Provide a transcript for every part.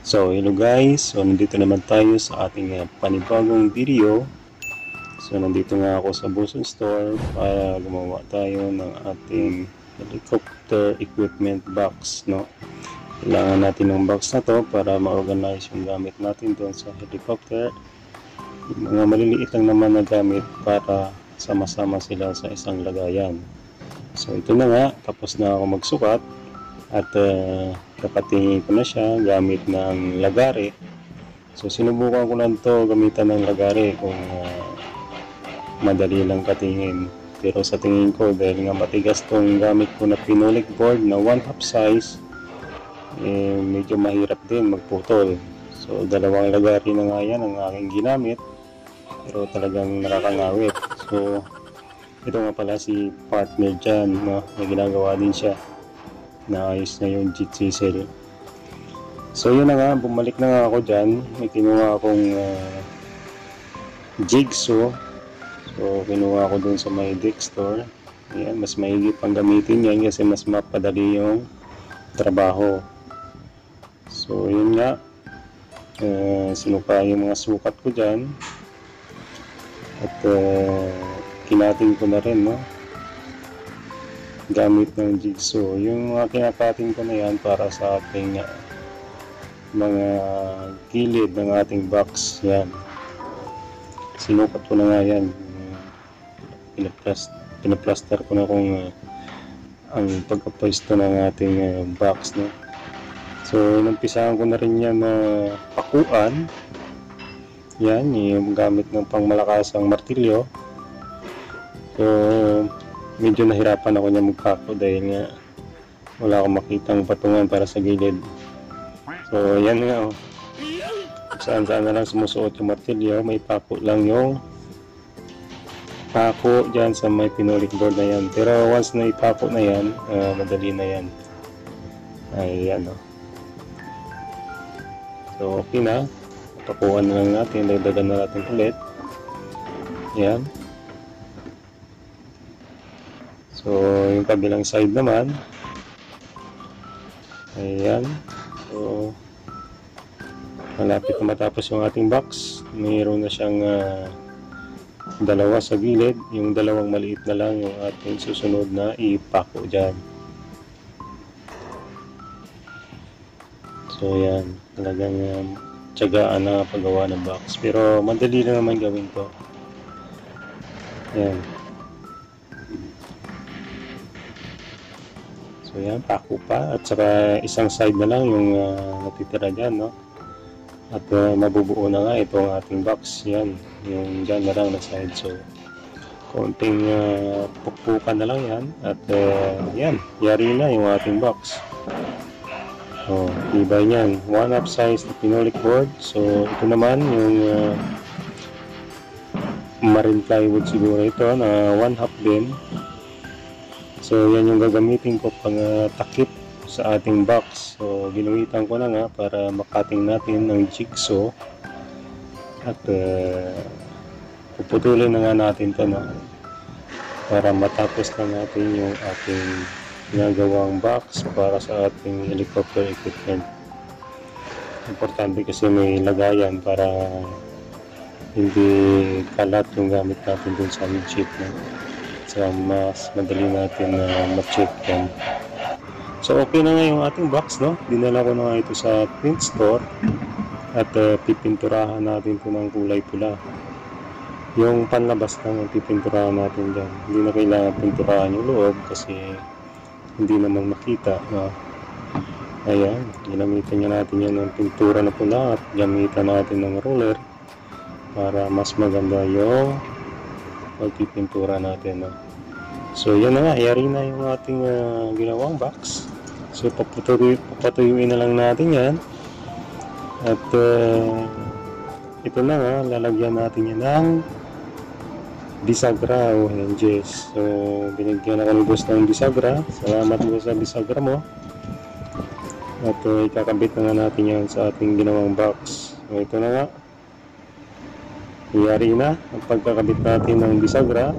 So hello guys, so nandito naman tayo sa ating panibagong video. So nandito nga ako sa Buson Store para gumawa tayo ng ating helicopter equipment box, no? Kailangan natin ng box na to para ma-organize yung gamit natin doon sa helicopter. Yung mga maliliit lang naman na gamit para sama-sama sila sa isang lagayan. So ito na nga, tapos na ako magsukat at kakatingin ko na siya gamit ng lagare. So sinubukan ko lang to gamitan ng lagare kung madali lang katingin, pero sa tingin ko dahil nga matigas tong gamit ko na phenolic board na 1/2 size, medyo mahirap din magputol. So dalawang lagare na nga yan ang aking ginamit, pero talagang nakakangawit. So ito nga pala si partner dyan, no? May ginagawa din siya, naayos na yung jig chisel. So yun na nga, bumalik na nga ako dyan. May kinuha akong jigsaw. So kinuha ako dun sa may Dexter. Ayan, mas mahigit pang gamitin yan kasi mas mapadali yung trabaho. So yun nga, sinuka yung mga sukat ko dyan at kinating ko na rin, no, gamit ng jigsaw. Yung mga kinakating ko na yan para sa ating mga gilid ng ating box. Yan, sinukat ko na nga yan, pinaplaster ko na kung ang pagkapwesto ng ating box, no. So inumpisahan ko na rin yan na pakuan. Yan, yung gamit ng pangmalakasang martilyo. So medyo nahirapan ako niya magpako dahil nga wala akong makitang patungan para sa gilid. So yan nga, oh. Saan na lang sumusuot yung martilyo, may pako lang yung pako dyan sa may phenolic board na yan. Pero once na ipako na yan, madali na yan. Ayan, oh. So okay na, pakuan na lang natin, dagdagan na natin ulit. Yan. So yung kabilang side naman, ayan. So malapit na matapos yung ating box. Mayroon na siyang dalawa sa gilid. Yung dalawang maliit na lang yung ating susunod na ipako dyan. So yan, talagang tiyagaan na paggawa ng box, pero madali lang naman gawin to. Yan. So yan, pako pa, at saka isang side na lang yung natitira dyan, no? At mabubuo na nga itong ating box. Yan, yung dyan na lang na side. So konting pukpukan na lang yan, at yan, yari na yung ating box. So iba yan, 1/2 size na phenolic board. So ito naman yung marine plywood siguro ito na 1/2 din. So yan yung gagamitin ko pang takip sa ating box. So ginuhitan ko na nga para makating natin ng jigsaw at puputulin na nga natin ito, no, para matapos na natin yung ating ginagawang box para sa ating helicopter equipment. Importante kasi may lagayan para hindi kalat yung gamit natin dun sa midget, no? So mas madali natin na ma-check yan. So okay na nga yung ating box, no? Dinala ko na nga ito sa print store at pipinturahan natin ito ng kulay pula. Yung panlabas lang ang pipinturahan natin dyan. Hindi na kailangan pinturahan yung loob kasi hindi naman makita, no? Ayan, ginamitan niya natin yan ng pintura na pula at gamitan natin ng roller para mas maganda yung pagpipintura natin, no? So yan na nga, yari na yung ating ginawang box. So papatuyuin na lang natin yan. At ito na nga, lalagyan natin yan ng bisagra o hinges. So binigyan ako ni boss ng bisagra. Salamat mo sa bisagra mo. At ikakabit na nga natin yan sa ating ginawang box. So ito na nga, yari na ang pagkakabit natin ng bisagra.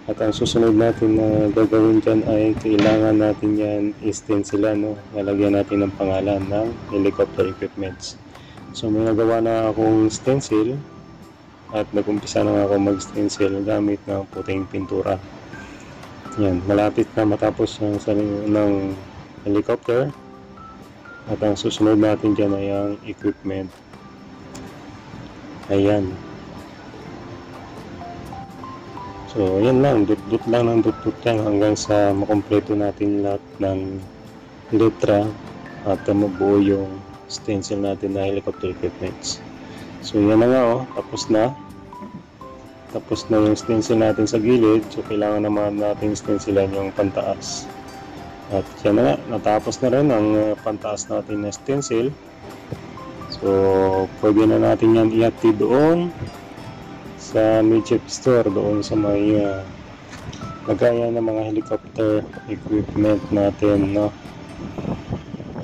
At ang susunod natin na gagawin dyan ay kailangan natin yan i-stencilan, no? Lalagyan natin ng pangalan ng helicopter equipments. So may nagawa na akong stencil at nag-umpisa na ako mag-stencil gamit ng puting pintura. Yan, malapit na matapos yung ng helicopter. At ang susunod natin dyan ay ang equipment. Ayan. So, yan lang. Dut-dut lang ng dut-dut lang hanggang sa makompleto natin lahat ng letra at mabuo yung stencil natin na helicopter equipments. So, yan na nga, oh. Tapos na. Tapos na yung stencil natin sa gilid. So, kailangan naman natin stencilan yung pantaas. At yan na nga. Natapos na rin ang pantaas natin na stencil. So, pwede na natin yan ihatid doon sa midship store, doon sa may lagayan ng mga helicopter equipment natin, no?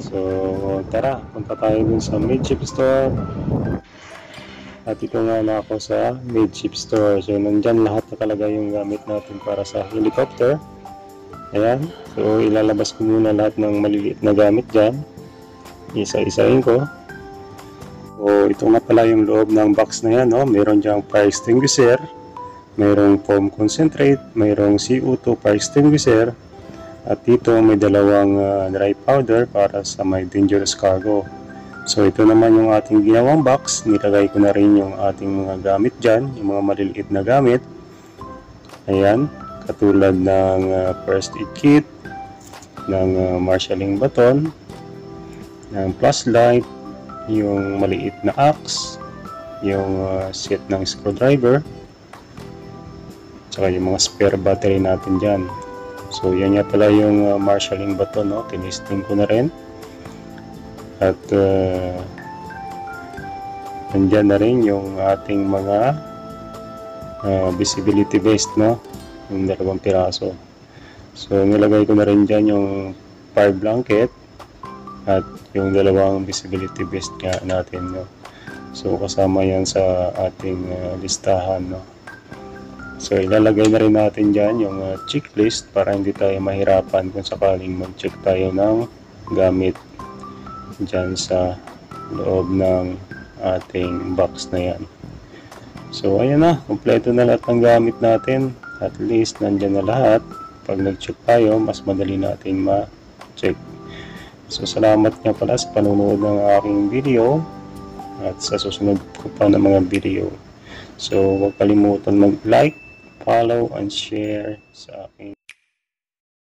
So, tara, punta tayo dun sa midship store. At ito nga na ako sa midship store. So, nandyan lahat na talaga yung gamit natin para sa helicopter. Ayan. So, ilalabas ko muna lahat ng maliliit na gamit dyan. Isa-isahin ko. So, ito nga pala yung loob ng box na yan, no? Meron dyang fire extinguisher, mayroong foam concentrate, mayroong CO2 fire extinguisher, at dito may dalawang dry powder para sa may dangerous cargo. So, ito naman yung ating ginawang box. Nilagay ko na rin yung ating mga gamit dyan, yung mga maliliit na gamit. Ayan, katulad ng first aid kit, ng marshalling baton, ng flashlight, yung maliit na axe, yung set ng screwdriver, tsaka yung mga spare battery natin dyan. So yan nga pala yung marshalling baton, no? Tinisting ko na rin. At nandyan na rin yung ating mga visibility vest, no? Yung 2 piraso. So nilagay ko na rin dyan yung fire blanket at yung 2 visibility vest nga natin, no? So kasama yan sa ating listahan, no? So ilalagay na rin natin dyan yung checklist para hindi tayo mahirapan kung sakaling mag-check tayo ng gamit dyan sa loob ng ating box na yan. So ayan na, kompleto na lahat ng gamit natin. At least nandyan na lahat. Pag nag-check tayo, mas madali natin ma-check. So, salamat nga pala sa panonood ng aking video at sa susunod ko pa ng mga video. So, huwag kalimutan mag-like, follow, and share sa aking